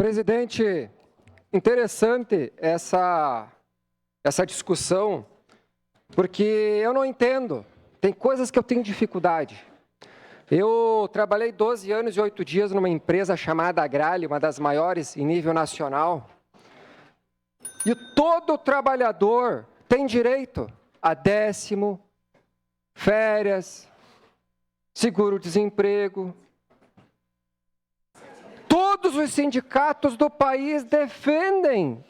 Presidente, interessante essa discussão, porque eu não entendo. Tem coisas que eu tenho dificuldade. Eu trabalhei 12 anos e 8 dias numa empresa chamada Agrale, uma das maiores em nível nacional. E todo trabalhador tem direito a décimo, férias, seguro-desemprego. Todos os sindicatos do país defendem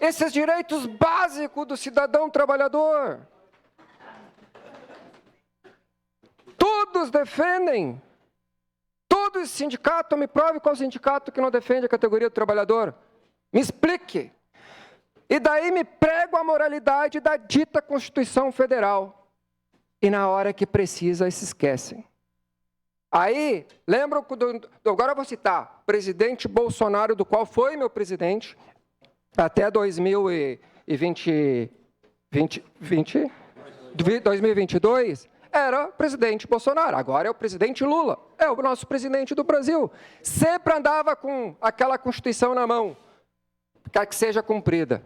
esses direitos básicos do cidadão trabalhador. Todos defendem. Todo esse sindicato, me prove qual sindicato que não defende a categoria do trabalhador. Me explique. E daí me prego a moralidade da dita Constituição Federal. E na hora que precisa, se esquecem. Aí, lembram, agora eu vou citar, presidente Bolsonaro, do qual foi meu presidente, até 2022, era presidente Bolsonaro, agora é o presidente Lula, é o nosso presidente do Brasil. Sempre andava com aquela Constituição na mão, quer que seja cumprida.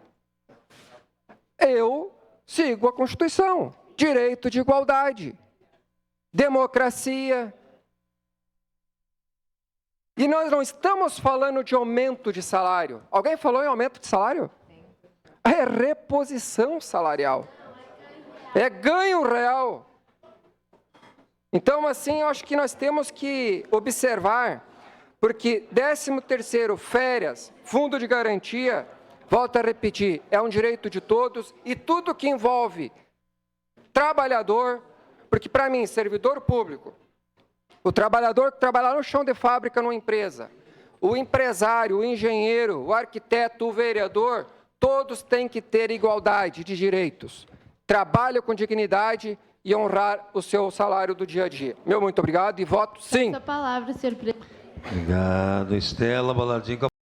Eu sigo a Constituição, direito de igualdade, democracia. E nós não estamos falando de aumento de salário. Alguém falou em aumento de salário? É reposição salarial. É ganho real. Então, assim, eu acho que nós temos que observar, porque 13º, férias, fundo de garantia, volto a repetir, é um direito de todos e tudo que envolve trabalhador, porque para mim, servidor público, o trabalhador que trabalha no chão de fábrica numa empresa, o empresário, o engenheiro, o arquiteto, o vereador, todos têm que ter igualdade de direitos. Trabalho com dignidade e honrar o seu salário do dia a dia. Meu muito obrigado e voto sim. Essa palavra, senhor presidente. Obrigado, Estela Baladinho.